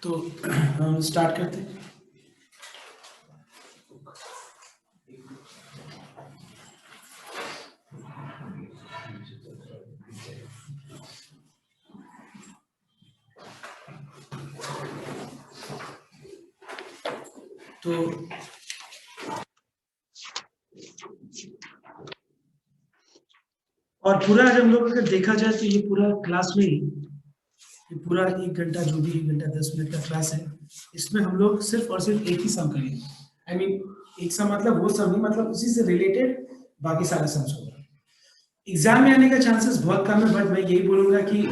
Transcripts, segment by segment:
तो हम स्टार्ट करते हैं। तो और पूरा आज हम लोग अगर देखा जाए तो ये पूरा क्लास में ही ये पूरा 1 घंटा जो भी 1 घंटा 10 मिनट का क्लास है, इसमें हम लोग सिर्फ और सिर्फ एक ही सम करेंगे। आई मीन एक सम मतलब वो सम नहीं, मतलब उसी से रिलेटेड बाकी सारे सम्स होगा। एग्जाम में आने का चांसेस बहुत कम है, बट मैं यही बोलूंगा कि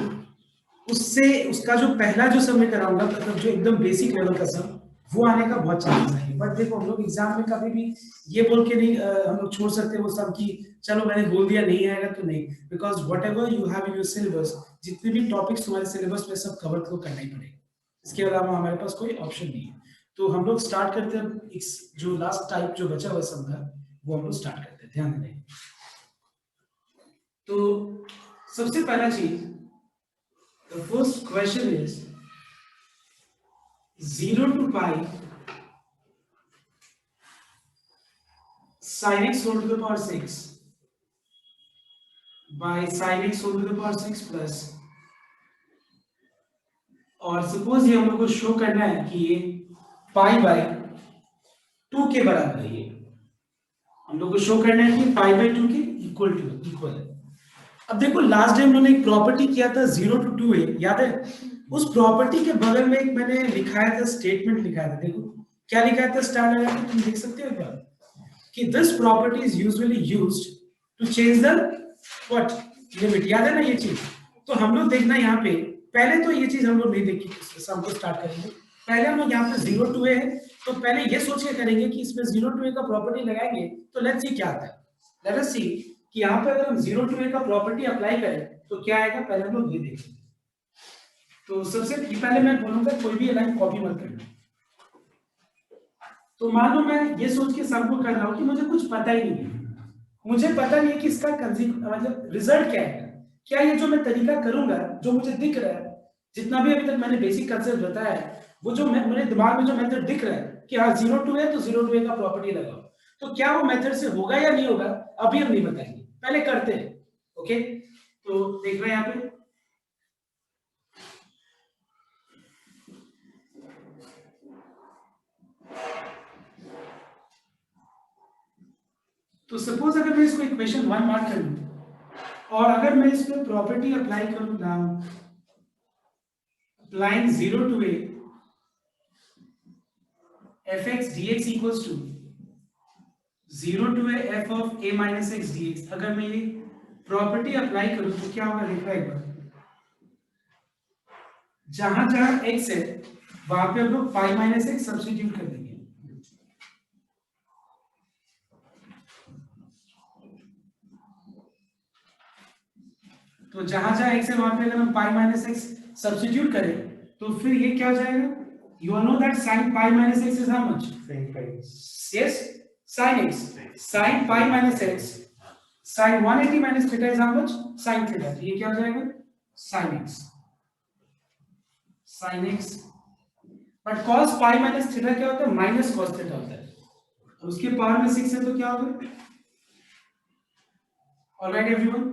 उससे उसका जो पहला जो सम मैं कराऊंगा, मतलब जो एकदम बेसिक लेवल का सम, वो आने का बहुत चांसेस है। बट देखो हम लोग एग्जाम में कभी भी ये बोल के नहीं हम लोग छोड़ सकते वो सम कि चलो मैंने बोल दिया नहीं आएगा तो नहीं, because what ever you have in your syllabus, जितने भी टॉपिक्स तुम्हारे सिलेबस में सब कवर तो करना ही पड़ेगा। इसके अलावा हमारे पास कोई ऑप्शन नहीं है। तो हम लोग स्टार्ट करते हैं। जो लास्ट टाइप जो बचा हुआ सम था वो हम लोग स्टार्ट करते हैं, ध्यान दें। तो सबसे पहला चीज, the first question is 0 to pi sin x whole to the power 6 by sin x whole to the power 6 plus, और सपोज ये हम लोग को शो करना है कि ये पाई बाय 2 के बराबर है। ये हम लोग को शो करना है कि पाई बाय 2 के इक्वल है। अब देखो लास्ट टाइम उन्होंने एक प्रॉपर्टी किया था 0 to 2 है, याद है? उस प्रॉपर्टी के बगल में एक मैंने लिखाया था स्टेटमेंट लिखा था, देखो क्या लिखा था स्टार लगा के, तुम देख सकते हो एक बार कि this property is usually used to change the what limit, याद है ना ये चीज? तो हम लोग देखना यहाँ पे, पहले तो ये चीज हम लोग नहीं देखी, सम को स्टार्ट करेंगे। पहले हम लोग यहाँ पे 0 to a है, तो पहले ये सोच के करेंगे कि इसमें 0 to a का प्रॉपर्टी लगाएंगे तो लेट्स सी क्या आता है। लेट अस सी कि यहाँ पे अगर हम 0 to a का प्रॉपर्टी अप्लाई करें तो क्या आएगा, पहले हम लोग ये देखेंगे। तो सबसे पहले मैं बोलूंगा कोई भी लाइन कॉपी मत करना। तो मान लो मैं ये सोच के सम को कर रहा हूं कि मुझे कुछ पता ही नहीं है, मुझे पता नहीं है कि इसका मतलब रिजल्ट क्या है। क्या ये जो मैं तरीका करूंगा, जो मुझे दिख रहा है, जितना भी अभी तक मैंने बेसिक कंसेप्ट बताया है, वो जो मेरे दिमाग में जो मेथड दिख रहा है कि हाँ 0 to a तो 0 to a का प्रॉपर्टी लगाओ, तो क्या वो मेथड से होगा या नहीं होगा अभी हम नहीं बताएंगे, पहले करते हैं। ओके, तो देख रहे हैं यहाँ पे, तो सपोज अगर मैं इसको इक्वेशन 1 मार्क कर लूं और अगर मैं इसमें प्रॉपर्टी अप्लाई करूं ना, applying 0 to a fx dx equals to 0 to a f of a minus x dx, अगर मैं ये प्रॉपर्टी अप्लाई करूं तो क्या होगा, लिख रहा है एक बार, जहां जहां x है वहां पे हम लोग पाई माइनस x सब्स्टिट्यूट कर देंगे। तो जहां जहां x है वहां पे अगर हम पाई माइनस x सब्स्टिट्यूट करें तो फिर ये क्या हो जाएगा, you all know that sin pi minus x is how much? Sin pi. Yes, sin x. Sin pi minus x. Sin 180 minus theta is how much? Sin theta. तो ये क्या हो जाएगा? Sin x. Sin x. But cos pi minus theta क्या होता है? Minus cos theta होता है। और उसके पावर में 6 है तो क्या होगा? Alright everyone?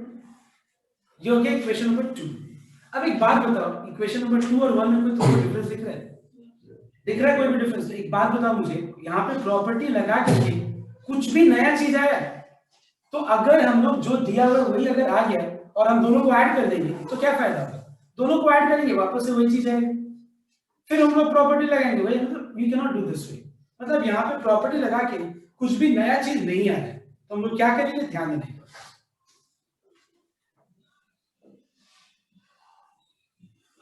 ये हो गया इक्वेशन नंबर 2। अब एक बात बताओ, इक्वेशन नंबर 2 और 1 में कोई तो डिफरेंस दिख रहा है? दिख रहा है कोई भी डिफरेंस? एक बात बताओ मुझे, यहाँ पे प्रॉपर्टी लगा करके कुछ भी नया चीज आया तो अगर हम लोग जो दिया हुआ वही अगर आ गया और हम दोनों को ऐड कर देंगे तो क्या फायदा होगा? दोनों को ऐड करेंगे वापस से वही चीज आएगी, फिर हम लोग प्रॉपर्टी लगाएंगे वही, मतलब we can not do this way. मतलब यहाँ पे प्रॉपर्टी लगा के कुछ भी नया चीज नहीं आ रहा है तो हम लोग क्या करेंगे, ध्यान देने।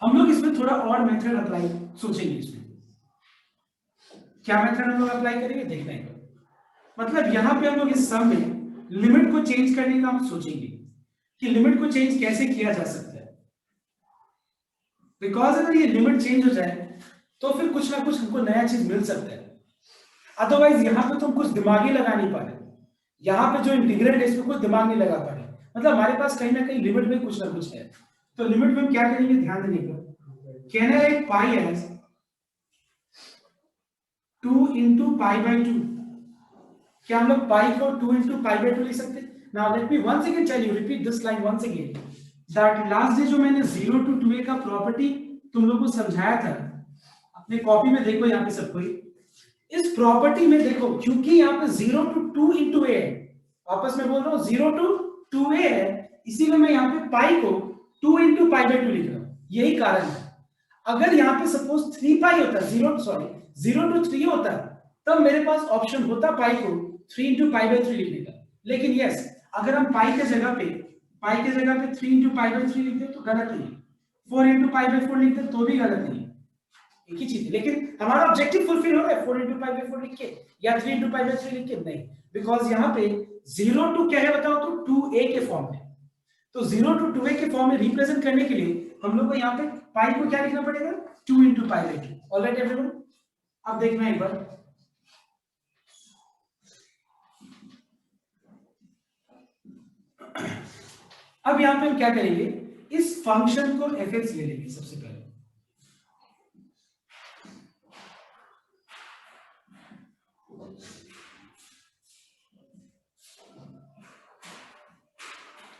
हम लोग इसमें थोड़ा और मेथड अप्लाई सोचेंगे, इसमें क्या मेथड हम लोग अप्लाई करेंगे देखना है। मतलब यहां पे हम लोग इस सम में लिमिट को चेंज करने का हम सोचेंगे कि लिमिट को चेंज कैसे किया जा सकता है, बिकॉज अगर ये लिमिट चेंज हो जाए तो फिर कुछ ना कुछ हमको नया चीज मिल सकता है। अदरवाइज यहाँ पे तो हम कुछ दिमाग ही लगा नहीं पा रहे, यहाँ पे जो इंटीग्रेट है इसमें कुछ दिमाग नहीं लगा पा रहे, मतलब हमारे पास कहीं ना कहीं लिमिट में कुछ ना कुछ है। तो लिमिट में हम क्या करेंगे, ध्यान देने का, can I write pi as 2 into pi by 2। क्या हम लोग पाई को 2 इंटू पाई बाई 2 लिख सकते हैं? Now let me once again tell you, repeat this line once again, that last day जो मैंने 0 टू 2a का प्रॉपर्टी तुम लोगों को समझाया था, अपने कॉपी में देखो यहाँ पे सब कोई, इस प्रॉपर्टी में देखो, क्योंकि यहाँ पे 0 टू 2 इंटू ए है, वापस मैं बोल रहा हूँ 0 टू 2a है, इसीलिए मैं यहाँ पे पाई को 2 इंटू पाई बाई 2 लिख रहा हूँ, यही कारण है। अगर यहाँ पे सपोज 3 पाई होता, 0 टू 3 होता, तब मेरे पास ऑप्शन होता पाई को 3 इंटू पाई बाई 3 लिखने का। लेकिन यस, अगर हम पाई के जगह पे 3 इंटू पाई बाई 3 लिखते तो गलत नहीं है, 4 इंटू पाई बाई 4 लिखते तो भी गलत नहीं है, एक ही चीज है। लेकिन हमारा ऑब्जेक्टिव फुलफिल हो रहा है 4 इंटू पाई बाई 4 लिख के या 3 इंटू पाई बाई 3 लिख के? नहीं, बिकॉज यहाँ पे 0 टू क्या है बताओ तो 2a के फॉर्म में, तो 0 टू 2a के फॉर्म में रिप्रेजेंट करने के लिए हम लोग को यहाँ पे पाई को क्या लिखना पड़ेगा? 2 into pi by 2। Alright everyone, अब देखना एक बार, अब यहाँ पे हम क्या करेंगे, इस फंक्शन को fx ले लेंगे सबसे पहले।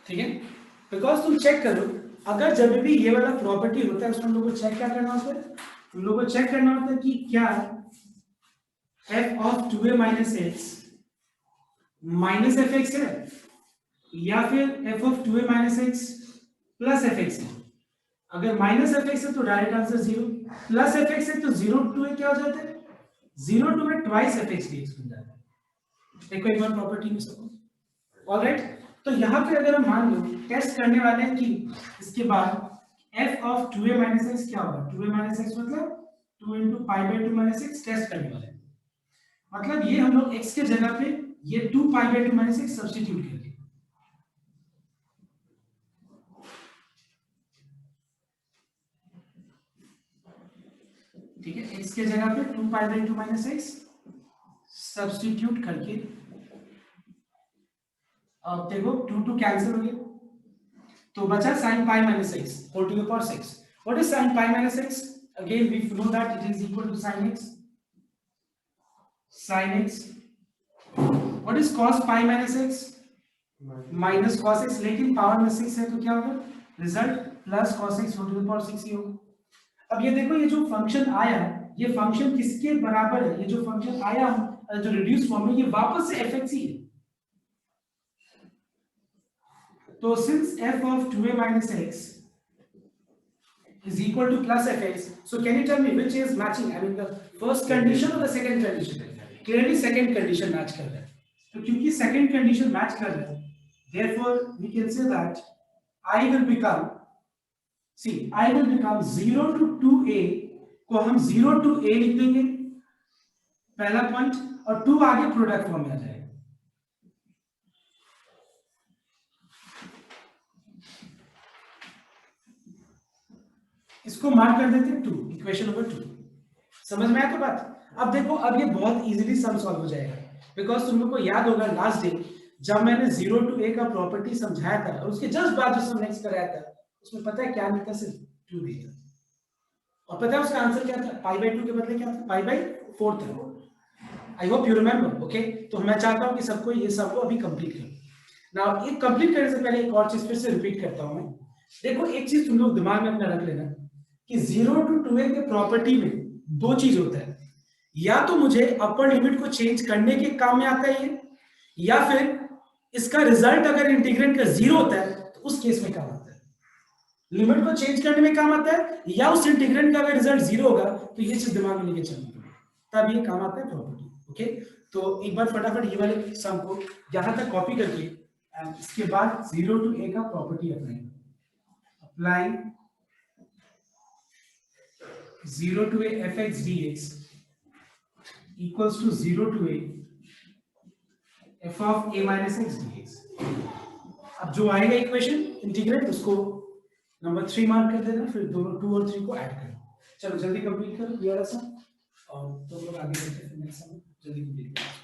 ठीक है, बिकॉज तुम चेक करो, अगर जब भी ये वाला प्रॉपर्टी होता है उसमें हम लोग को चेक क्या करना होता है, हम लोग को चेक करना होता है कि क्या f of 2a minus x minus F x है या फिर f of 2a minus x plus F x है। अगर माइनस एफ एक्स है तो direct answer 0, plus F x है तो 0 टू ए क्या हो जाता है, 0 to a twice f x dx बन जाता है। देखो एक बार प्रॉपर्टी में सपोज, ऑलराइट, तो यहाँ पे अगर हम मान लो टेस्ट करने वाले हैं कि इसके बाद f of 2a minus x क्या होगा, 2a माइनस एक्स मतलब 2 into pi by 2 minus x test करने वाले हैं, मतलब ये हम लोग x के जगह पे ये 2 पाई बाई 2 माइनस एक्स सब्स्टिट्यूट करेंगे। ठीक है, x के जगह पे 2 पाई बाई 2 माइनस एक्स सब्स्टिट्यूट करके, अब देखो 2 2 कैंसिल हो गया तो बचा sin pi minus x whole to the power 6. What is sin pi minus x? Again we know that it is equal to sin x. Sin x. What is cos pi minus x? Minus cos x, लेकिन power में 6 है तो क्या होगा, result plus cos x whole to the power 6 ही होगा। अब ये देखो, ये जो फंक्शन आया, ये फंक्शन किसके बराबर है, ये जो फंक्शन आया जो रिड्यूस फॉर्म में, ये वापस से fx ही है। तो since f of 2a minus x is equal to plus fx, so can you tell me which is matching? I mean the first condition or the second condition? Clearly second condition match कर रहा है, तो क्योंकि second condition match कर रहा है, therefore we can say that I will become, see I will become 0 to 2a को हम 0 to a लिख देंगे पहला पॉइंट, और 2 आगे प्रोडक्ट फॉर्म में आ जाएगा। इसको मार्क कर देते हैं 2, इक्वेशन नंबर 2। समझ में आया तो बात? अब देखो, अब ये बहुत इजीली सम सॉल्व हो जाएगा, बिकॉज तुम लोग को याद होगा लास्ट डे जब मैंने 0 टू a का प्रॉपर्टी समझाया था और उसके जस्ट बाद जो सम नेक्स्ट कराया था, उसमें पता है क्या मिलता, सिर्फ 2 दिया, और पता है उसका आंसर क्या था, पाई बाई 2 के बदले क्या था, पाई बाई 4 था। I hope you remember, okay. तो मैं चाहता हूं कि सबको ये सबको अभी कंप्लीट करो। नाउ ये कंप्लीट करने से पहले एक और चीज फिर से रिपीट करता हूं मैं। देखो एक चीज तुम लोग दिमाग में अपना रख लेना कि 0 टू 2a के प्रॉपर्टी में दो चीज होता है, या तो मुझे अपर लिमिट को चेंज करने के काम में आता है ये, या फिर इसका रिजल्ट अगर इंटीग्रेंट का 0 होता है तो उस केस में काम आता है। लिमिट को चेंज करने में काम आता है, या उस इंटीग्रेंट का अगर रिजल्ट 0 होगा तो ये चीज दिमाग में लेके चलना पड़ेगा, तब ये काम आता है प्रॉपर्टी। ओके, तो एक बार फटाफट ये वाले सम को यहां तक कॉपी करके इसके बाद 0 टू a का property apply 0 to a fx dx equals to 0 to a f of a minus x dx। अब जो आएगा इक्वेशन इंटीग्रेट, उसको नंबर 3 मार्क कर देना, फिर दोनों 2 और 3 को ऐड करो। चलो जल्दी कंप्लीट करो ये वाला सम, और तो लोग आगे बढ़ते हैं नेक्स्ट सम, जल्दी कंप्लीट करो।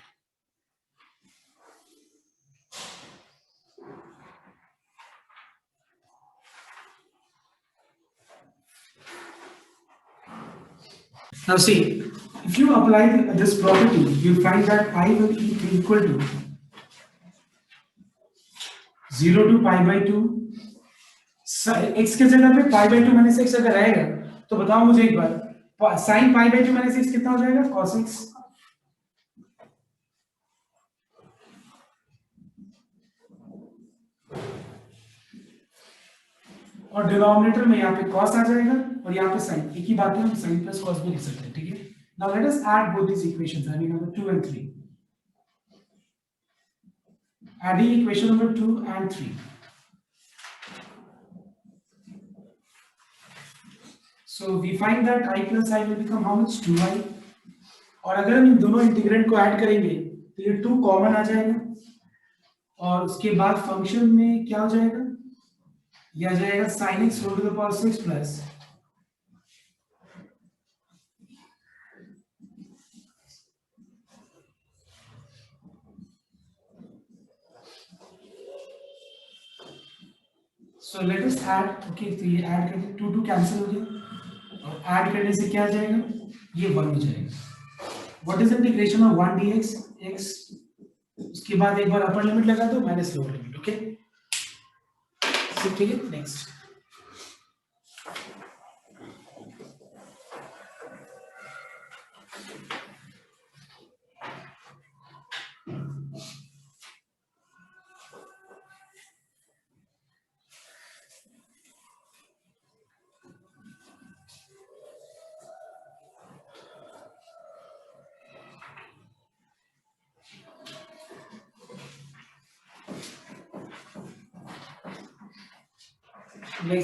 Now see, if you apply this property, you find that pi will be equal to 0 to pi by 2. x के जगह पे pi by 2 माइनस x अगर रहेगा तो बताओ मुझे एक बार, sin pi by 2 minus x कितना हो जाएगा? cos x. और डिनोमिनेटर में यहाँ पे cos आ जाएगा और यहाँ पे sin. एक ही बात है, हम sin प्लस cos भी लिख सकते हैं, ठीक है? Now let us add both these equations, I mean number 2 and 3. Adding equation number 2 and 3. So we find that I plus I will become how much? 2i. और अगर हम इन दोनों इंटीग्रेंट को ऐड करेंगे तो ये 2 कॉमन आ जाएगा और उसके बाद फंक्शन में क्या हो जाएगा? ये आ जाएगा sin x whole to the power 6 plus so let us add. Okay, तो ये ऐड करके 2 कैंसिल हो गया और ऐड करने से क्या आ जाएगा? ये 1 हो जाएगा. What is integration of 1 dx x, उसके बाद एक बार अपर लिमिट लगा दो माइनस लोअर लिमिट. ओके, ठीक है. नेक्स्ट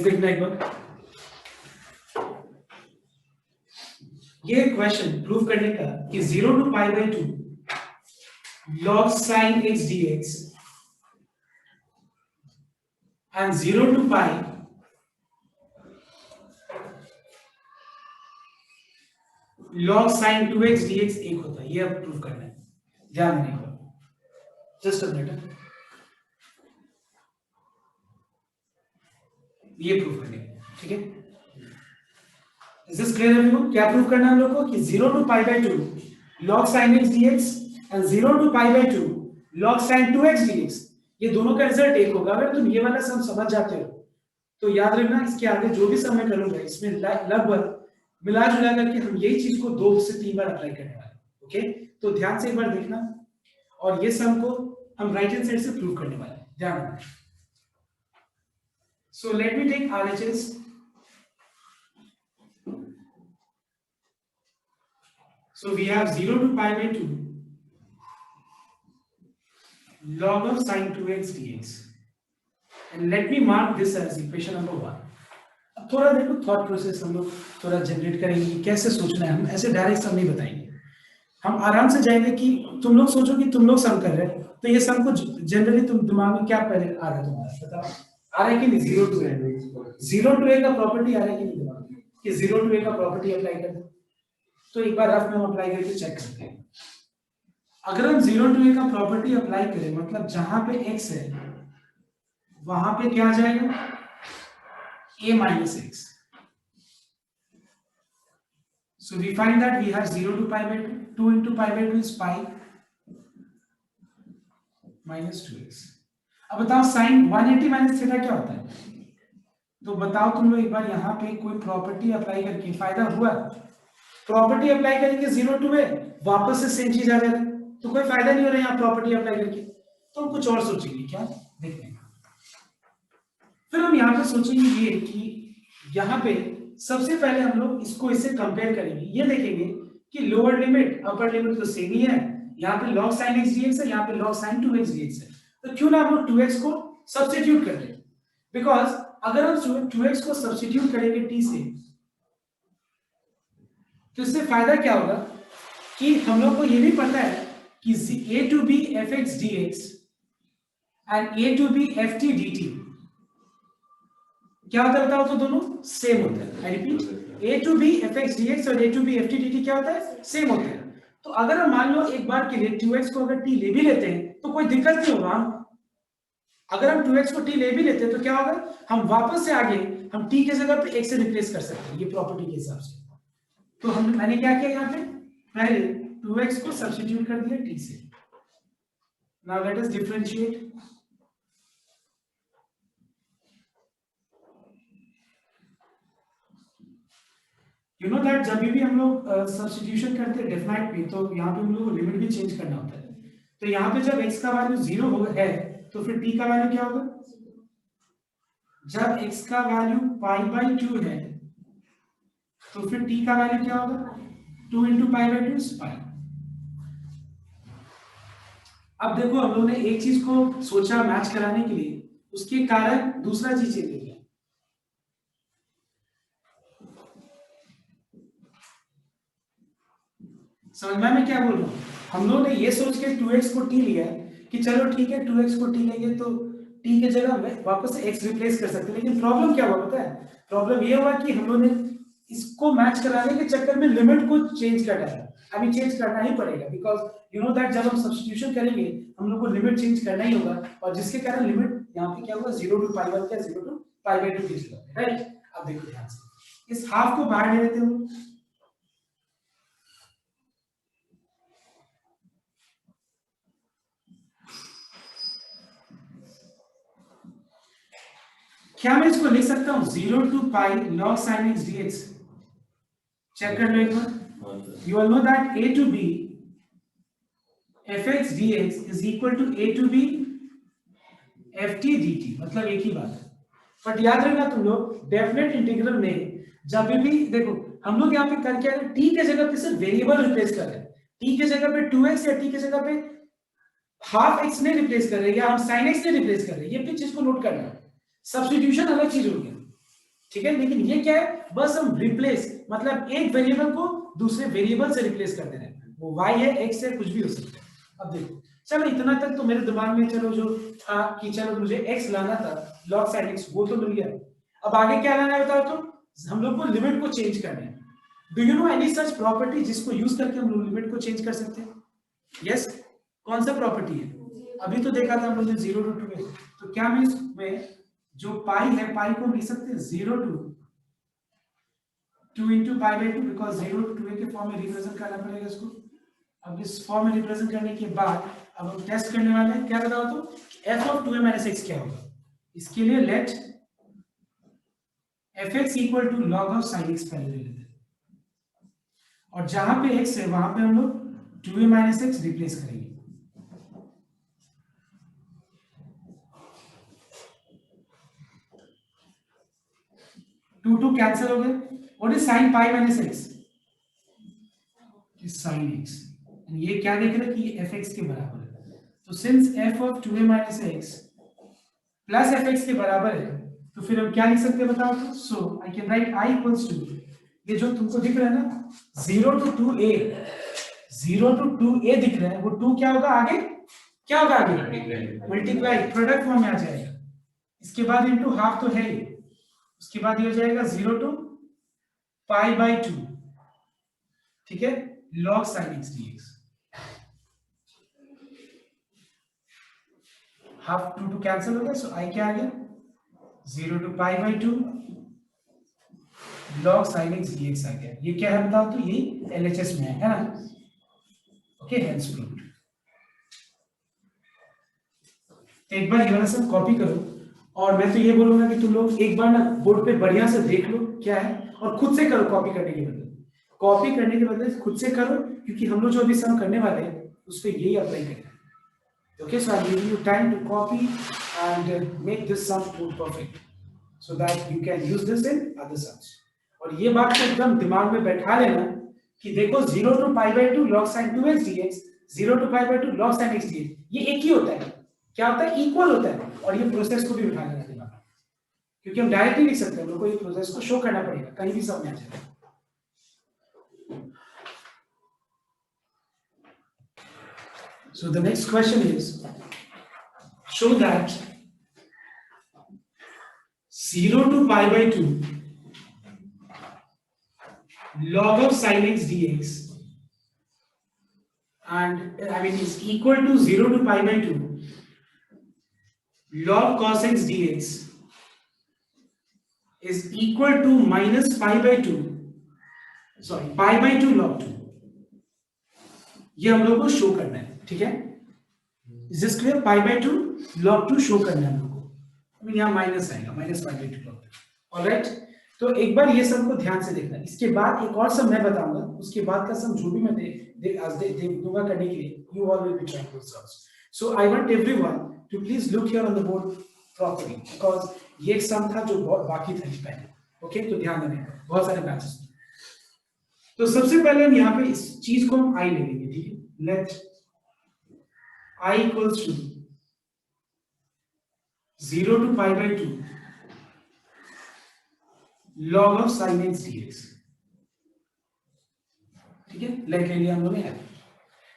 देखना एक बार. ये क्वेश्चन प्रूव करने का कि 0 to pi by 2 log sin x dx and 0 to pi log sin 2x dx एक होता है. ये अब प्रूव करना है, ध्यान देने को. जस्ट अ मिनट, ये प्रूव करने का, ठीक है? Is this clear everyone? क्या प्रूव करना है हम लोग को कि 0 to pi by 2 log sin x dx and 0 to pi by 2 log sin 2x dx, ये दोनों का रिजल्ट एक होगा. अगर तुम ये वाला सम समझ जाते हो तो याद रखना इसके आगे जो भी सम मैं करूंगा इसमें लगभग मिला जुला करके हम यही चीज को 2 से 3 बार अप्लाई करने वाले. ओके, तो ध्यान से एक बार देखना और ये सम को हम राइट हैंड साइड से प्रूव करने वाले हैं, ध्यान रखना. So let me take RHS. So we have 0 to pi by 2 log of sin 2x dx and let me mark this as equation number 1. अब थोड़ा देखो थॉट प्रोसेस हम लोग थोड़ा जनरेट करेंगे, कैसे सोचना है. हम ऐसे डायरेक्ट सम नहीं बताएंगे, हम आराम से जाएंगे कि तुम लोग सोचो कि तुम लोग सम कर रहे हैं तो ये सम को जनरली तुम दिमाग में क्या पहले आ रहा है तुम्हारा, बताओ. आ रहा है कि नहीं? 0 to a का प्रॉपर्टी आ रहा है कि नहीं दिमाग में कि 0 to a का प्रॉपर्टी अप्लाई कर दो. तो एक बार रफ में हम अप्लाई करके चेक करते हैं. अगर हम 0 to a का प्रॉपर्टी अप्लाई करें मतलब जहां पे x है वहां पे क्या आ जाएगा? a minus x. So we find that we have 0 to pi by 2. 2 into pi by 2 is pi minus 2x. अब बताओ sin 180 माइनस थीटा क्या होता है? तो बताओ तुम लोग एक बार यहाँ पे कोई प्रॉपर्टी अप्लाई करके फायदा हुआ? प्रॉपर्टी अप्लाई करेंगे 0 to a, वापस से सेम चीज आ जाएगा तो कोई फायदा नहीं हो रहा है यहाँ प्रॉपर्टी अप्लाई करके. तो हम कुछ और सोचेंगे, क्या देखने का. फिर हम यहाँ पे सोचेंगे ये कि यहाँ पे सबसे पहले हम लोग इसको इससे कंपेयर करेंगे. ये देखेंगे कि लोअर लिमिट अपर लिमिट तो सेम ही है. यहाँ पे log sin x dx है, यहाँ पे log sin 2x dx है. तो क्यों ना हम लोग 2x को सब्स्टिट्यूट कर लें. बिकॉज अगर हम 2x को सब्स्टिट्यूट करेंगे t से तो इससे फायदा क्या होगा कि हम लोग को ये भी पता है कि a to b fx dx and a to b ft dt क्या होता है बताओ तो? दोनों सेम होता है. I repeat, a to b fx dx और a to b ft dt क्या होता है? सेम होता है. तो अगर हम मान लो एक बार के लिए 2x को अगर t ले भी लेते हैं तो कोई दिक्कत नहीं होगा. अगर हम 2x को t ले भी लेते हैं तो क्या होगा? हम वापस से आगे हम t के जगह पे x से रिप्लेस कर सकते हैं ये प्रॉपर्टी के हिसाब से. तो हम मैंने क्या किया यहाँ पे पहले 2x को सब्स्टिट्यूट कर दिया t से. Now let us differentiate. You know that जब भी हम लोग सब्स्टिट्यूशन करते हैं डेफिनेट में, तो यहाँ पे हम लोग को लिमिट भी चेंज करना होता है. तो यहाँ पे जब x का वैल्यू 0 है तो फिर t का वैल्यू क्या होगा? जब x का वैल्यू π/2 है तो फिर t का वैल्यू क्या होगा? 2 × π/2 is π. अब देखो हम लोगों ने एक चीज को सोचा मैच कराने के लिए, उसके कारण दूसरा चीज चेंज हो गया. समझ में मैं क्या बोल रहा हूँ? हम लोग ने ये सोच के 2x को t लिया कि चलो ठीक है 2x को t लेंगे तो t के जगह में वापस से x रिप्लेस कर सकते हैं. लेकिन प्रॉब्लम क्या हुआ पता है? प्रॉब्लम ये हुआ कि हम लोग ने इसको मैच कराने के चक्कर में लिमिट को चेंज कर डाला. अभी चेंज करना ही पड़ेगा बिकॉज यू नो दैट जब हम सब्स्टिट्यूशन करेंगे हम लोग को लिमिट चेंज करना ही होगा, और जिसके कारण लिमिट यहाँ पे क्या होगा 0 to π1 क्या 0 to π/2 की जगह, राइट? अब देखो ध्यान से, इस हाफ को बाहर ले लेते हो. क्या मैं इसको लिख सकता हूं 0 to π log sin x dx? Check कर लो एक बार. You all know that a to b fx dx is equal to a to b ft dt, मतलब एक ही बात है. बट याद रखना तुम लोग डेफिनेट इंटीग्रल में जब भी देखो हम लोग यहाँ पे कर क्या है, t के जगह पे सिर्फ वेरिएबल रिप्लेस कर रहे हैं. t के जगह पे 2x या t के जगह पे हाफ x ने रिप्लेस कर रहे हैं या हम sin x ने रिप्लेस कर रहे हैं. ये भी चीज को नोट करना है. सब्स्टिट्यूशन अलग चीज हो गया, ठीक है, लेकिन ये क्या है, बस हम रिप्लेस मतलब एक वेरिएबल को दूसरे वेरिएबल से रिप्लेस कर दे रहे हैं. वो y है, x है, कुछ भी हो सकता है. अब देखो चलो इतना तक तो मेरे दिमाग में चलो जो था कि चलो मुझे x लाना था log sin x, वो तो मिल गया. अब आगे क्या लाना है बताओ तो? हम लोग को लिमिट को चेंज करना है. Do you know any such property जिसको यूज करके हम लोग लिमिट को चेंज कर सकते हैं? यस, कौन सा प्रॉपर्टी है? अभी तो देखा था हम लोग 0 to 2 है. तो क्या मैं इसमें जो पाई है, पाई को लिख सकते हैं 0 to 2 into π/2, बिकॉज 0 to 2 के फॉर्म में रिप्रेजेंट करना पड़ेगा इसको. अब इस फॉर्म में रिप्रेजेंट करने के बाद अब हम टेस्ट करने वाले हैं. क्या बताओ तो f of 2a - x क्या होगा? इसके लिए late fx equal to log of sin x पहले ले लेते हैं, और जहां पे x है वहां पे हम लोग 2a - x रिप्लेस करेंगे. 2 कैंसिल हो गए. What is sin π - x? Is sin x. ये क्या देख रहे हैं कि ये fx के बराबर है. तो since f of 2a - x plus fx के बराबर है तो फिर हम क्या लिख सकते हैं बताओ तो? So I can write i equals to, ये जो तुमको दिख रहा है ना 0 to 2a, 0 to 2a दिख रहा है, वो 2 क्या होगा आगे? क्या होगा आगे? मल्टीप्लाई, प्रोडक्ट फॉर्म में आ जाएगा. इसके बाद इनटू हाफ तो है ही, उसके बाद ये हो जाएगा 0 to π/2, ठीक है, log sin x dx. Half 2 cancel हो गया, सो i क्या आ गया 0 to π/2 log sin x dx आ गया. ये क्या है बताओ तो? ये LHS में है ना. Okay, hence proved. एक बार ये वाला सब कॉपी करो, और मैं तो ये बोलूंगा कि तुम लोग एक बार ना बोर्ड पे बढ़िया से देख लो क्या है, और खुद से करो. कॉपी करने के बदले खुद से करो, क्योंकि हम लोग जो अभी सम करने वाले हैं उस पे यही अप्लाई करेंगे. Okay, so I will give you time to copy and make this some more perfect so that you can use this in other sums. और ये बात को एकदम दिमाग में बैठा लेना कि देखो 0 to π/2 log sin 2x dx, 0 to π/2 log sin x dx, ये एक ही होता है. क्या होता है? इक्वल होता है. और ये प्रोसेस को भी उठा लेना दिमाग में, क्योंकि हम डायरेक्टली लिख सकते हैं, हम लोग को ये प्रोसेस को शो करना पड़ेगा, कहीं भी समझ में आ जाएगा. So the next question is, show that 0 to π/2 log of sin x dx and is equal to 0 to π/2 log cos x dx is equal to minus π/2 log 2. ये हम लोग को शो करना है, ठीक है। Just clear, pi by 2 log 2 show करना है हम लोग को। अभी यहाँ माइनस आएगा, minus pi by 2 log 2। Alright, तो एक बार ये सब को ध्यान से देखना। इसके बाद एक और सम मैं बताऊंगा, उसके बाद का सम जो भी मैं दूंगा करने के लिए, you all will be trying to solve. So I want everyone to please look here on the board properly, because ये एक सम था जो बहुत बाकी था पहले। ओके, तो ध्यान देना, बहुत सारे बैचेस। तो सबसे पहले हम यहाँ पे इस चीज को हम आई ले लेंगे, ठीक है। Let I equals to 0 to pi by 2 log of sin x dx, ठीक है। लेट ले लिया हम लोगों ने।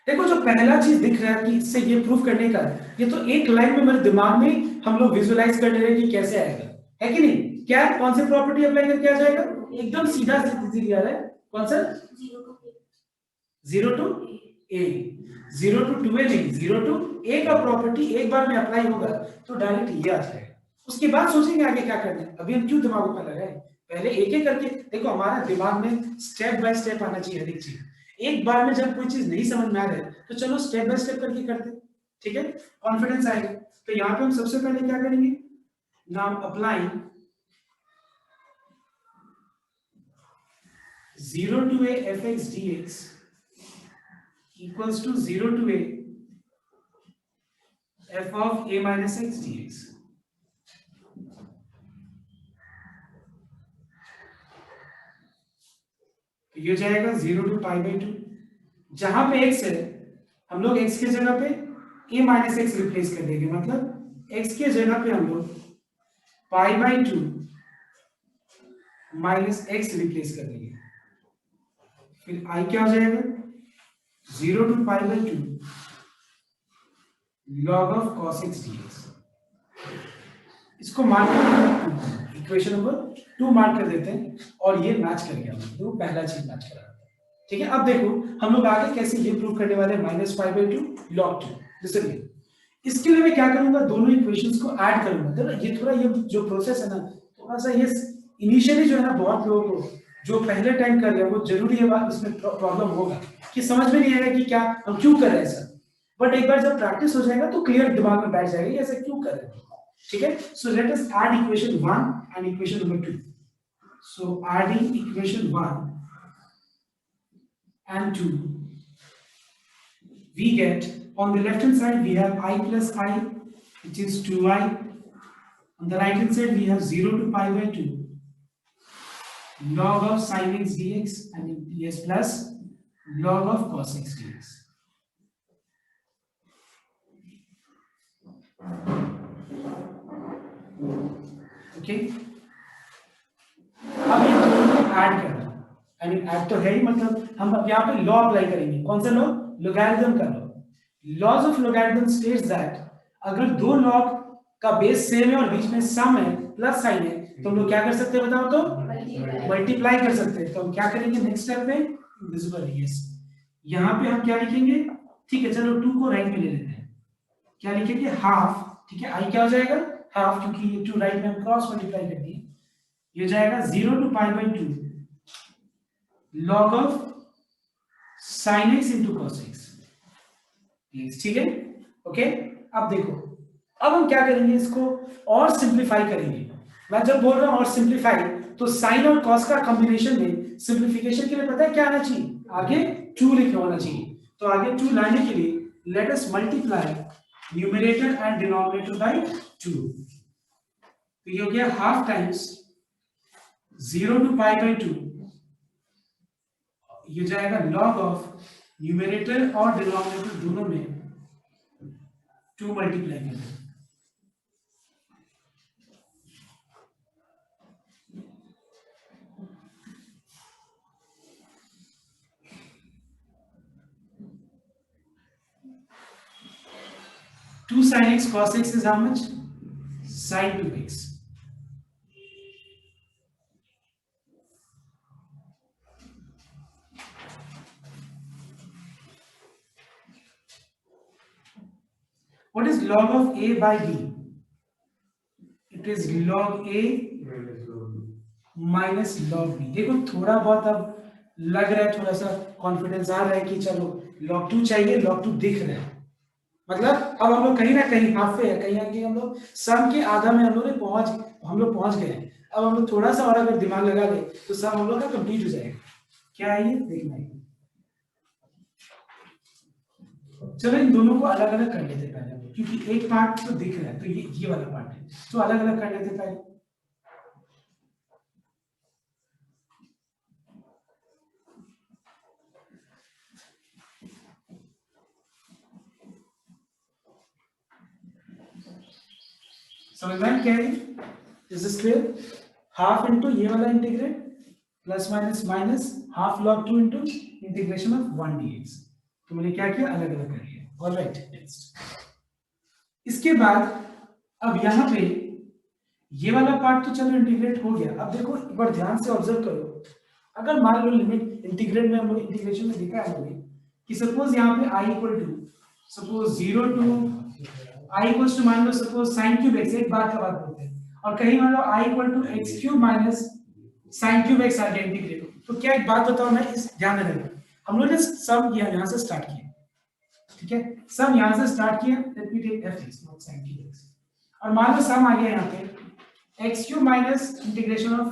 देखो जो पहला चीज दिख रहा है कि इससे ये प्रूफ करने का, ये तो एक लाइन में मेरे दिमाग में हम लोग विजुअलाइज कर ले रहे हैं कि कैसे आएगा, है कि नहीं। क्या कौन सी प्रॉपर्टी अप्लाई करके आ जाएगा, एकदम सीधा सीधी आ रहा है। कौन सा, 0 to a, 0 to 2a नहीं, 0 to a का प्रॉपर्टी एक बार में अप्लाई होगा तो डायरेक्ट ये आ जाएगा। उसके बाद सोचेंगे आगे क्या करना है। अभी हम क्यों दिमाग पर लगाए, पहले एक एक करके। देखो हमारा दिमाग में स्टेप बाय स्टेप आना चाहिए हर एक चीज। एक बार में जब कोई चीज नहीं समझ में आ रहा है तो चलो स्टेप बाय स्टेप करके करते, ठीक है, कॉन्फिडेंस आएगा। तो यहाँ पे हम सबसे पहले क्या करेंगे, now apply 0 to a fx dx equals to 0 to a f of a minus x dx। तो ये जाएगा 0 to pi by 2। जहां पे x है हम लोग x के जगह पे a minus x रिप्लेस कर देंगे, मतलब x के जगह पे हम लोग pi by 2 minus x replace कर देंगे। फिर i क्या हो जाएगा, 0 to pi by 2 log of cos x dx। इसको मार्क कर, इक्वेशन नंबर 2 मार्क कर देते हैं, और ये मैच कर गया, तो पहला चीज मैच करा, ठीक है। अब देखो हम लोग आगे कैसे ये प्रूव करने वाले हैं, माइनस पाई बाई 2 log 2। जैसे इसके लिए मैं क्या करूंगा, दोनों इक्वेशंस को ऐड करूंगा। तो ये थोड़ा, ये जो प्रोसेस है ना, थोड़ा सा ये इनिशियली जो है ना, बहुत लोगों को जो पहले टाइम कर रहे हैं वो जरूरी है, बात इसमें प्रॉब्लम होगा कि समझ में नहीं आएगा कि क्या हम क्यों कर रहे हैं सर। बट एक बार जब प्रैक्टिस हो जाएगा तो क्लियर दिमाग में बैठ जाएगा ऐसे क्यों कर रहे हैं, ठीक है। सो let us add equation 1 and equation number 2। So adding equation 1 and 2, we get on the left hand side we have I plus I, which is 2i. On the right hand side we have 0 to pi by 2 log of sin x dx, and yes plus log of cos x dx। Okay, अब ये दोनों add करना, I mean add तो है ही, मतलब हम अब यहाँ पे लॉ अप्लाई करेंगे। कौन सा लॉ, लोगैरिथम का law. Laws of logarithm states that अगर दो लॉग का बेस सेम है और बीच में सम है, प्लस साइन है, तो हम लोग क्या कर सकते हैं बताओ तो, मल्टीप्लाई कर सकते हैं। तो हम क्या करेंगे नेक्स्ट स्टेप में, इनविजिबल यस, यहाँ पे हम क्या लिखेंगे, ठीक है चलो 2 को राइट में ले लेते हैं, क्या लिखेंगे हाफ, ठीक है। आई क्या हो जाएगा हाफ, क्योंकि ये 2 राइट में हम क्रॉस मल्टीप्लाई कर दिए, ये जाएगा 0 to pi by 2 log of sin x into cos x, ठीक है। ओके, अब देखो, अब हम क्या करेंगे, इसको और सिंप्लीफाई करेंगे। मैं जब बोल रहा हूं और सिंप्लीफाई, तो साइन और कॉस का कॉम्बिनेशन में सिंप्लीफिकेशन के लिए पता है क्या आना चाहिए, आगे 2 लिखना होना चाहिए। तो आगे 2 लाने के लिए let us multiply numerator and denominator by 2। तो ये हो गया half times 0 to pi by 2, ये जाएगा log ऑफ न्यूमरेटर और डिनोमिनेटर दोनों में 2 मल्टीप्लाई कर दें। Two sin x cos x is how much? Sin 2x. What is log of a by b? It is log a minus log b। देखो थोड़ा बहुत अब लग रहा है, थोड़ा सा कॉन्फिडेंस आ रहा है कि चलो log 2 चाहिए, log 2 दिख रहा है, मतलब अब हम लोग कहीं ना कहीं हाफ पे है, कहीं ना कहीं हम लोग सम के आधा में हम लोग पहुंच गए हैं। अब हम लोग थोड़ा सा और अगर दिमाग लगा ले तो सम हम लोग का कंप्लीट हो जाएगा। क्या है ये देखना है। चलो इन दोनों को अलग अलग कर लेते पहले हम लोग, क्योंकि एक पार्ट तो दिख रहा है, तो ये वाला पार्ट है, तो अलग अलग कर लेते पहले। समझ में क्या है? Is this clear? Half into ये वाला integrate plus minus minus half log 2 into integration of 1 dx। तो मैंने क्या किया, अलग अलग कर लिया। Alright, next. इसके बाद अब यहां पे ये वाला पार्ट तो चलो इंटीग्रेट हो गया। अब देखो एक बार ध्यान से ऑब्जर्व करो, अगर मान लो लिमिट इंटीग्रेट में हम लोग इंटीग्रेशन में देखा है हमने कि सपोज यहाँ पे i equal to suppose 0 to i equals to मान लो सपोज sin क्यूब x, एक बात का बात बोलते हैं, और कहीं मान लो i equal to x cube minus sin cube x आ गया इंटीग्रेट। तो क्या एक बात बताओ, मैं इस ध्यान में रखना, हम लोग ने सम किया यहाँ से स्टार्ट किया, ठीक है, सम यहाँ से स्टार्ट किया, let me take fx not sin cube x, और मान लो सम आ गया यहाँ पे x cube minus integration of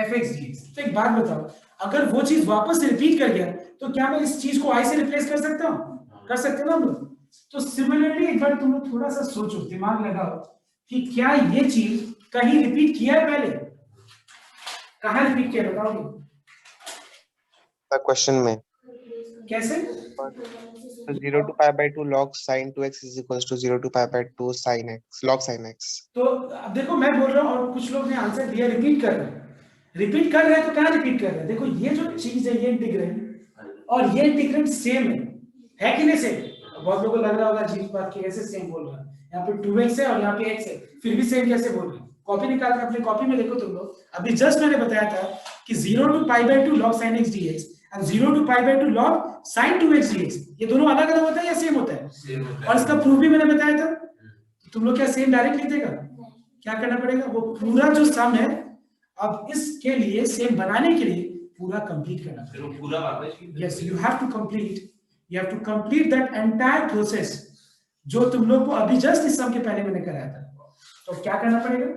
fx dx। तो एक बात बताओ, अगर वो चीज वापस से रिपीट कर गया तो क्या मैं इस चीज को i से रिप्लेस कर सकता हूँ? कर सकते हो ना हम लोग? तो सिमिलरली एक बार तुम लोग थोड़ा सा सोचो, दिमाग लगाओ कि क्या ये चीज कहीं रिपीट किया है पहले? कहाँ रिपीट किया बताओगे? क्वेश्चन में कैसे? 0 to pi by 2 log sin 2x is equals to 0 to pi by 2 sin x log sin x। तो अब देखो मैं बोल रहा हूँ और कुछ लोग ने आंसर दिया रिपीट कर रहे हैं, रिपीट कर रहे हैं, तो कहाँ रिपीट कर रहे हैं? देखो ये जो चीज है ये इंटीग्रेंड और ये इंटीग्रेंड सेम है कि नहीं सेम? बहुत लोगों को लग रहा होगा अजीब बात कि ऐसे सेम बोल रहा है, यहाँ पे 2x है और यहाँ पे x है, फिर भी सेम कैसे बोल रहे हैं? कॉपी निकाल के अपने कॉपी में देखो तुम लोग। अभी जस्ट मैंने बताया था कि 0 to pi by 2 log sin x dx and 0 to pi by 2 log sin 2x dx, ये दोनों अलग अलग होता है या सेम होता है? और इसका प्रूफ भी मैंने बताया था। तुम लोग क्या सेम डायरेक्ट लिख देगा? क्या करना पड़ेगा? वो पूरा जो सम है अब इसके लिए सेम बनाने के लिए पूरा कंप्लीट करना पड़ेगा। पूरा वापस yes, you have to complete, you have to complete that entire process जो तुम लोग को अभी जस्ट इस सम के पहले मैंने कराया था। तो क्या करना पड़ेगा?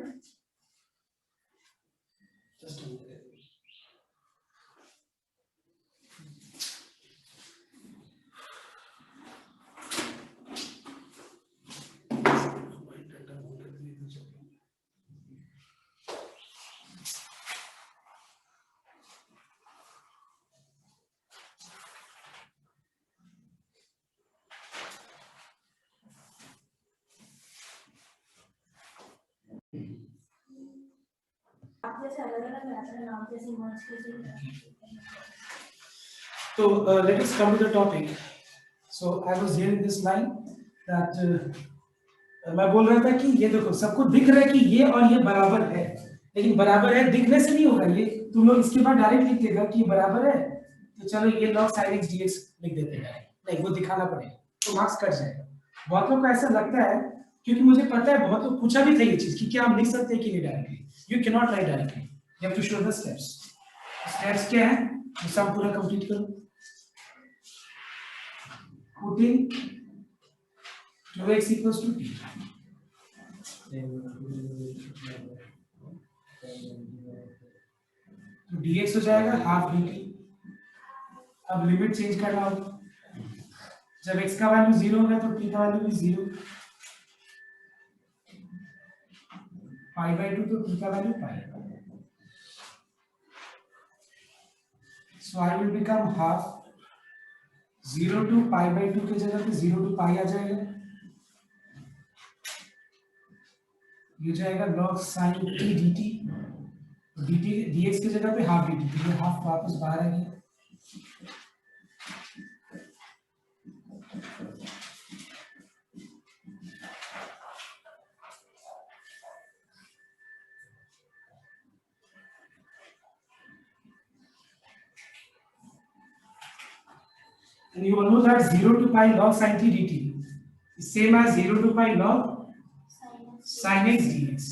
So let us come to the topic. So I was here in this line that मैं बोल रहा था कि ये देखो सबको दिख रहा है कि ये और ये बराबर है, लेकिन बराबर है दिखने से नहीं होगा, ये तुम लोग इसके बाद डायरेक्ट लिख देगा कि ये बराबर है, तो चलो ये log sin x dx लिख देते हैं, नहीं वो दिखाना पड़ेगा तो मार्क्स कट जाएगा। बहुत लोग को ऐसा लगता है, क्योंकि मुझे पता है बहुत लोग पूछा भी था ये चीज कि क्या हम लिख सकते हैं कि नहीं directly. You can not write directly, you have to show the steps. Steps क्या है तो सब पूरा कंप्लीट करो। Putting 2x equals to t, तो dx हो जाएगा हाफ dt। अब लिमिट चेंज करना होगा, जब x का वैल्यू 0 होगा तो t का वैल्यू भी 0, pi by 2 तो t का value pi, so I will become half 0 to pi by 2 की जगह पे 0 to pi आ जाएगा, ये जाएगा log sin t dt, dt dx की जगह पे हाफ dt, तो ये हाफ वापस बाहर आ गया। And you will know that 0 to pi log sin t dt is same as 0 to pi log sin x dx।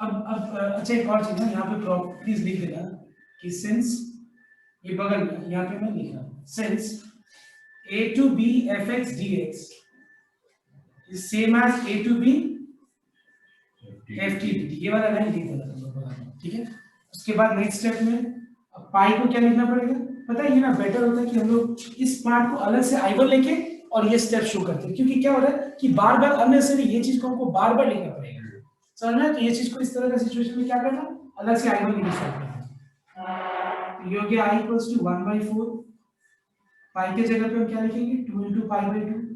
अब अच्छा एक और चीज है, यहाँ पे प्लीज लिख देना कि सिंस, ये बगल में यहाँ पे मैं लिख रहा हूँ, since a to b fx dx is same as a to b ft dt, ये वाला लाइन लिख देना तुम लोग, ठीक है। उसके बाद नेक्स्ट स्टेप में अब पाई को क्या लिखना पड़ेगा, पता है ये ना बेटर होता है कि हम लोग इस पार्ट को अलग से i1 लेके और ये स्टेप शो करते हैं, क्योंकि क्या हो रहा है कि बार बार अननेसेसरी ये चीज को हमको बार बार लिखना पड़ेगा, समझ में। तो ये चीज को इस तरह का सिचुएशन में क्या करना, अलग से i1 लिख सकते हैं। तो ये हो गया i = 1/4, पाई के जगह पे हम क्या लिखेंगे 2 × π/2।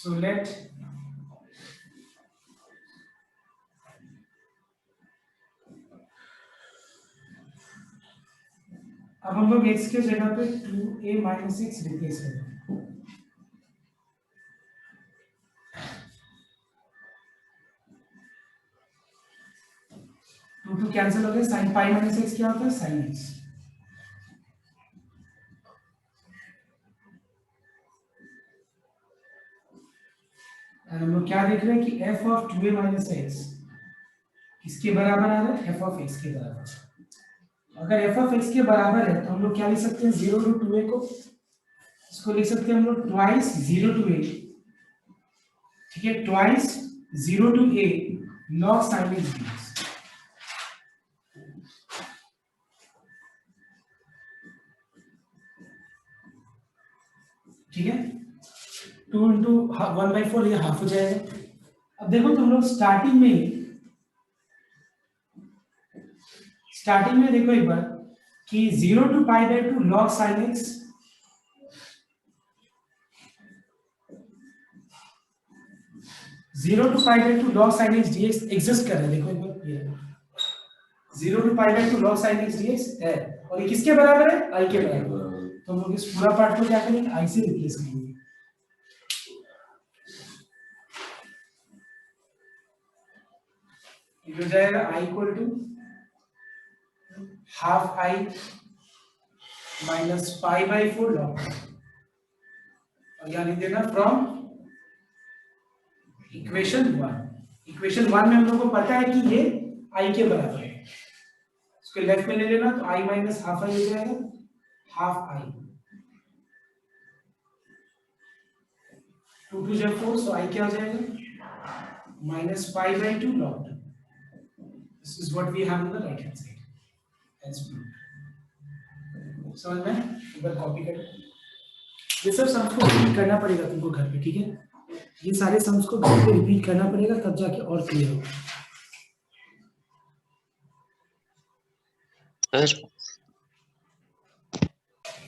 So let अब हम लोग x के जगह पे 2a - x रिप्लेस करेंगे। 2 कैंसिल हो गए, sin π - x क्या होता है sin x। हम लोग क्या देख रहे हैं कि f of 2a - x किसके बराबर आ रहा है, f of x के बराबर। अगर f of x के बराबर है तो हम लोग क्या लिख सकते हैं 0 to 2a को, इसको लिख सकते हैं हम लोग ट्वाइस 0 to a, ठीक है, twice 0 to a log sin x dx, ठीक है। 2 × 1/4 ये हाफ हो जाएगा। अब देखो तुम लोग स्टार्टिंग में देखो एक बार कि 0 to π/2 log sin x, 0 to π/2 log sin x dx exist कर रहा है, देखो एक बार ये 0 to π/2 log sin x dx है, और ये किसके बराबर है i के बराबर। तो हम लोग इस पूरा पार्ट को क्या करेंगे i से रिप्लेस करेंगे। ये हो जाएगा i = हाफ i - π/4 log, और यहाँ लिख देना फ्रॉम इक्वेशन 1। इक्वेशन 1 में हम लोग को पता है कि ये i के बराबर है, इसको लेफ्ट में ले लेना तो i - हाफ i हो जाएगा, हाफ i, 2 × 4, सो i क्या हो जाएगा -π/2 log 2। This is what we have on the right hand side as proof. समझ में, एक बार कॉपी कर, ये सब सम्स को रिपीट करना पड़ेगा तुमको घर पे, ठीक है। ये सारे सम्स को घर पे रिपीट करना पड़ेगा, तब जाके और क्लियर होगा।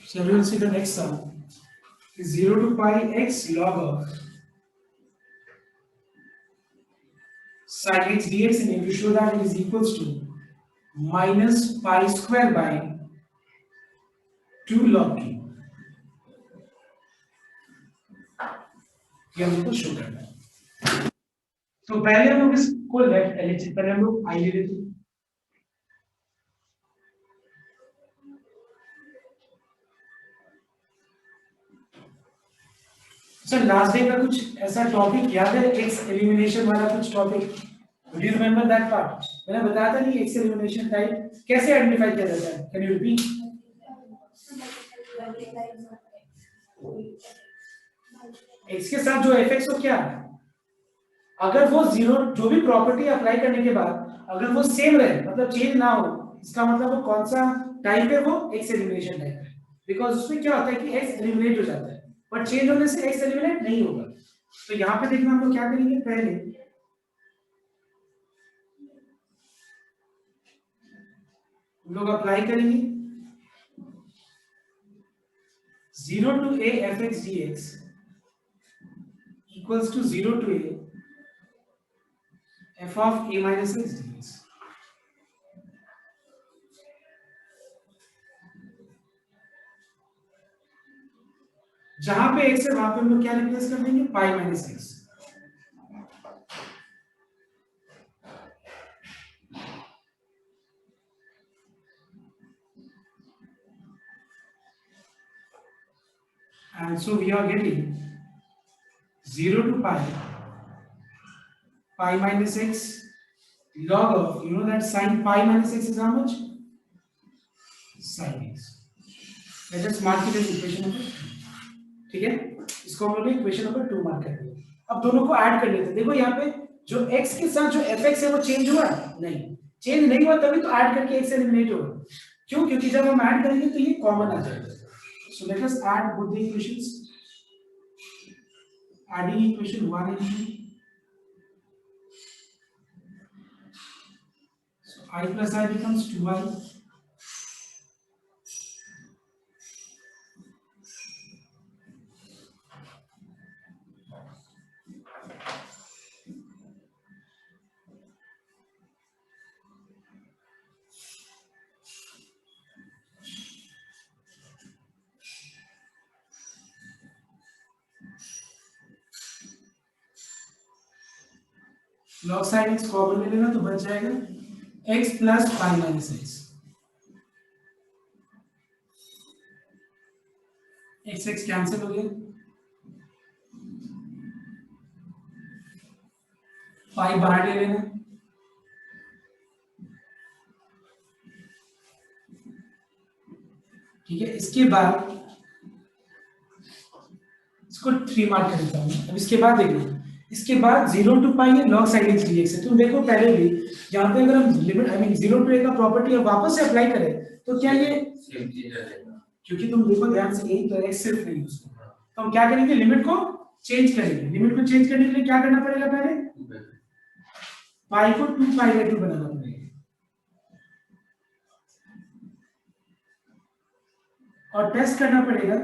So we will see the next sum is 0 to pi x log of sin x dx, and if you show that it is equals to -π² log 2। ये हमको शो करना है। तो पहले हम लोग इसको लेफ्ट एलिप्स, पहले हम लोग i ले लेते हैं। सर लास्ट डे का कुछ ऐसा टॉपिक याद है, एक्स एलिमिनेशन वाला कुछ topic, do you remember that part? मैंने बताया था नहीं एक्स एलिमिनेशन टाइप कैसे आइडेंटिफाई किया जाता है, कैन यू रिपीट? एक्स के साथ जो fx हो क्या, अगर वो जीरो, जो भी प्रॉपर्टी अप्लाई करने के बाद अगर वो सेम रहे, मतलब चेंज ना हो, इसका मतलब वो कौन सा टाइप है, वो एक्स एलिमिनेशन टाइप है। बिकॉज उसमें क्या होता है कि एक्स एलिमिनेट हो जाता है, बट चेंज होने से एक्स एलिमिनेट नहीं होगा। तो यहाँ पे देखना हम लोग क्या करेंगे, पहले हम लोग अप्लाई करेंगे 0 to a fx dx equals to 0 to a f of a minus x dx। जहां पे x है वहां पे हम लोग क्या रिप्लेस कर देंगे, pi minus x. and so we are getting 0 to pi minus x log of, you know that sin pi minus x is how much? Sin x. Let us mark it as equation number 2. ठीक है, इसको हम लोग ने equation number 2 mark कर दिया। अब दोनों को ऐड कर लेते हैं। देखो यहाँ पे जो x के साथ जो fx है वो चेंज हुआ? नहीं, चेंज नहीं हुआ, तभी तो ऐड करके x एलिमिनेट होगा। क्यों? क्योंकि जब हम ऐड करेंगे तो ये कॉमन आ जाएगा। सो let us add both the equations. Adding equation 1 and 2। So I plus I becomes 2i log sin x common ले लेना तो बच जाएगा x plus pi minus x। x cancel हो गया, पाई बाहर ले लेना, ठीक है। इसके बाद इसको 3 मार्क कर देता हूं। अब इसके बाद देखना, इसके बाद 0 टू पाई है log sin x dx है। तुम देखो पहले भी यहाँ पे अगर हम limit I mean 0 to a का प्रॉपर्टी और वापस से अप्लाई करें तो क्या ये सेम चीज रहेगा, क्योंकि तुम देखो ध्यान से यही तो x सिर्फ नहीं यूज करना, तो हम क्या करेंगे, लिमिट को चेंज करेंगे। लिमिट को चेंज करने के लिए क्या करना पड़ेगा, पहले पाई को 2 पाई बाय 2 बनाना पड़ेगा और टेस्ट करना पड़ेगा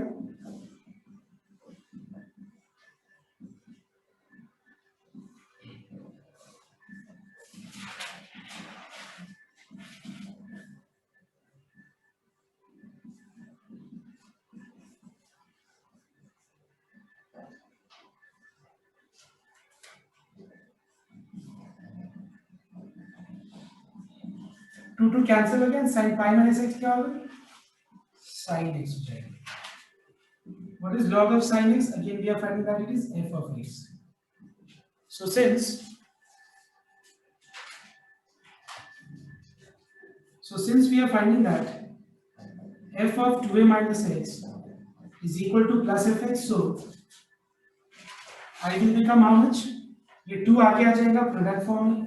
टू कैंसिल हो गया, sin पाई माइनस x क्या होगा, sin x हो जाएगा। What is log of sin x? Again we are finding that it is f of x. So since we are finding that f of 2a minus x is equal to plus fx, so I will become how much? ये 2 आगे आ जाएगा product form में,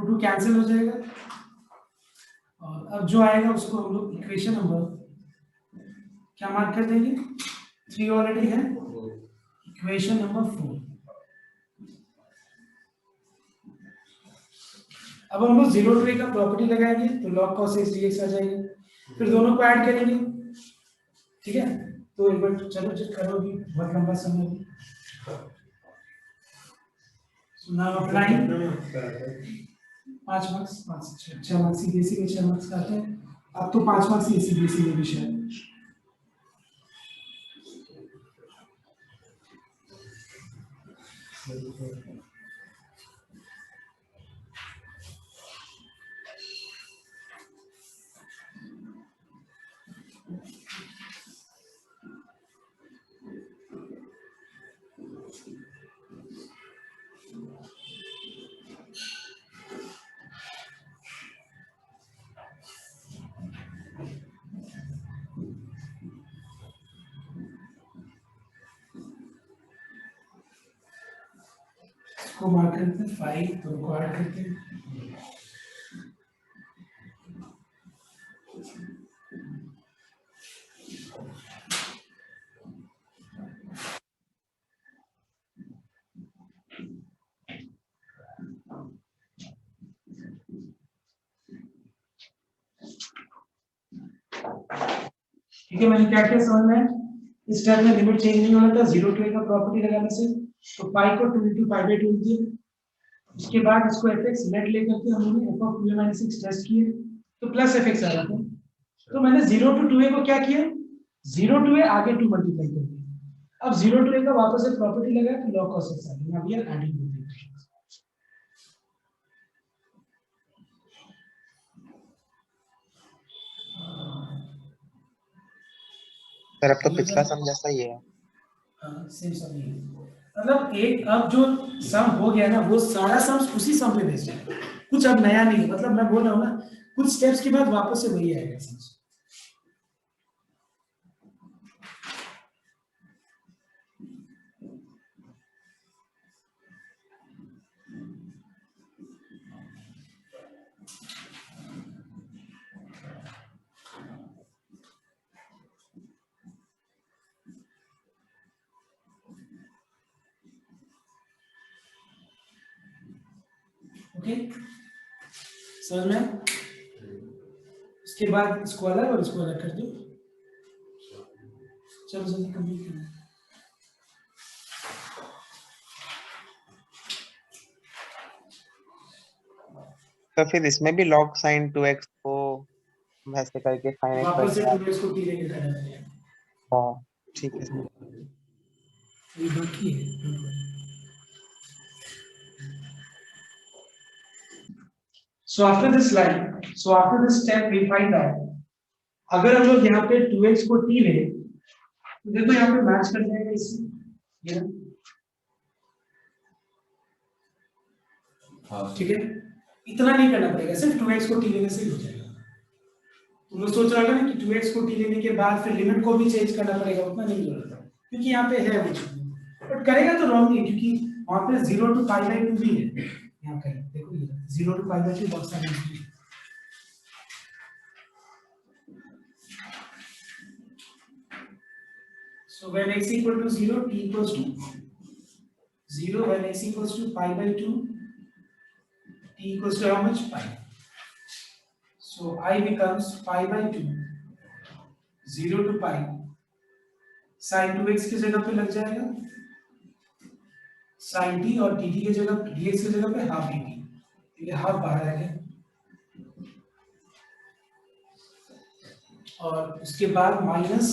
to cancel हो जाएगा और अब जो आएगा उसको हम लोग इक्वेशन नंबर क्या मार्क कर देंगे, 3 ऑलरेडी है, इक्वेशन नंबर 4। अब हम लोग 0 टू a का प्रॉपर्टी लगाएंगे तो log cos x dx आ जाएगा, फिर दोनों को ऐड करेंगे, ठीक है। तो एक बार चलो चेक करोगी, बहुत लंबा समय है। So now applying 5 marks 6 marks CBSE में 6 मार्क्स आते हैं, अब तो 5 मार्क्स ही सीबीएसई में भी शायद। को मार्क करते हैं 5, तो को ऐड करते हैं। ठीक है, मैंने क्या क्या समझ में, इस टाइम में लिमिट चेंज नहीं होना था 0 टू a का प्रॉपर्टी लगाने से, तो पाई को 2 into पाई बाय 2 दिया। उसके बाद इसको fx नेट लेकर के हमने f of 2a minus x test किए तो प्लस fx आ रहा था, तो मैंने 0 to 2a को क्या किया, 0 to a आगे 2 मल्टीप्लाई कर दिया। अब 0 to a का वापस से प्रॉपर्टी लगाया तो log cos x आ गया। Now we are adding both equations. Sir अब तो पिछला सम जैसा ही है। हाँ सेम सम ही है। मतलब एक अब जो सम हो गया ना वो सारा सम उसी सम पे बेस्ड है, कुछ अब नया नहीं है। मतलब मैं बोल रहा हूँ ना कुछ स्टेप्स के बाद वापस से वही आएगा समझ। ओके समझ में? इसके बाद इसको अलग और इसको अलग कर दो। चलो जल्दी कंप्लीट करना। तो फिर इसमें भी log sin 2x को वैसे करके sin x वापस से बचेगा। 2x को t लेके करना है। हाँ ठीक है सर। ये बाकी है don't worry. So after this line, so after this step we find out अगर हम लोग यहाँ पे 2x को t ले तो देखो यहाँ पे मैच कर जाएगा इससे ये ना। ठीक है इतना नहीं करना पड़ेगा, सिर्फ 2x को t लेने से ही हो जाएगा। तुम लोग सोच रहे हो ना कि 2x को t लेने के बाद फिर लिमिट को भी चेंज करना पड़ेगा, उतना नहीं जरूरत है क्योंकि यहाँ पे है वो चीज। बट करेगा तो रॉन्ग नहीं क्योंकि वहां पे 0 to π/2 भी है। यहाँ पे देखो ये 0 to π/2 बॉक्स है। So when x equal to 0, t equals to 0. When x equals to π/2, t equals to how much? Pi. So I becomes π/2, 0 to pi. Sin 2x की जगह पे लग जाएगा sin t और dt की जगह dx की जगह पे हाफ dt, ये हाफ बाहर आ गया। और उसके बाद माइनस,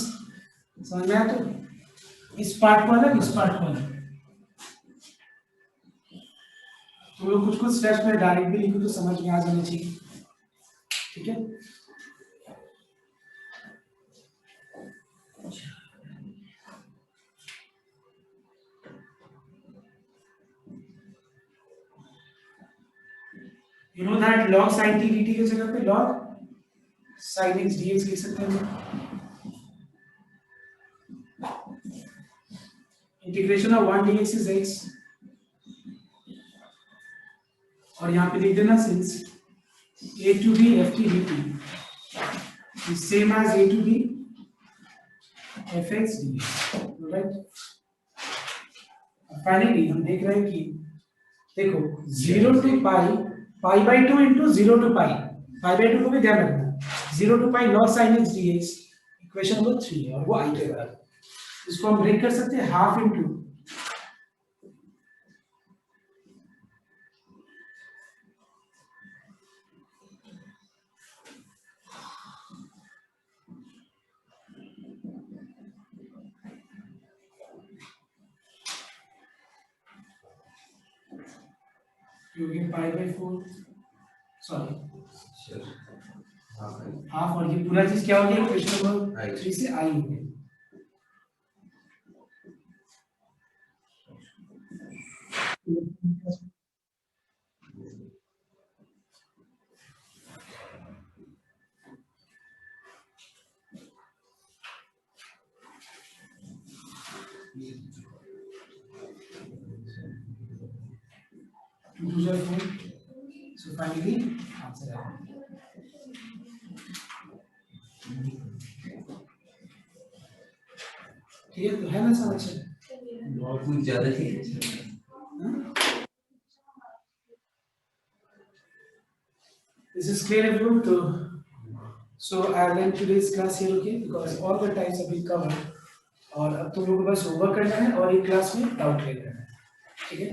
समझ में आया? तो इस पार्ट को अलग, इस पार्ट को अलग। तो लोग कुछ कुछ स्टेप्स में डायरेक्ट भी लिखो तो समझ में आ जाना चाहिए। ठीक है you know that log sin t dt की जगह पे log sin x dx लिख सकते हैं। Integration of 1 dx is x और यहाँ पे लिख देना since a to b ft dt is same as a to b fx dx, right? Finally हम देख रहे हैं कि देखो 0 to pi/2 into 0 to pi, pi/2 को भी ध्यान रखना। 0 to pi log sin x dx equation number 3 है और वो i के बराबर। इसको हम ब्रेक कर सकते हैं हाफ इनटू क्योंकि pi/4 सॉरी हाफ और ये पूरा चीज क्या हो गया इक्वेशन नंबर 3 से i हो गया। So finally answer है। ठीक है तो है ना समझ में? और कुछ ज्यादा ही This is clear everyone? So I have learned today's class here, okay? Because all the types have been covered. और अब तुम लोगों को बस होमवर्क करना है और एक क्लास में डाउट क्लियर करना है। ठीक है?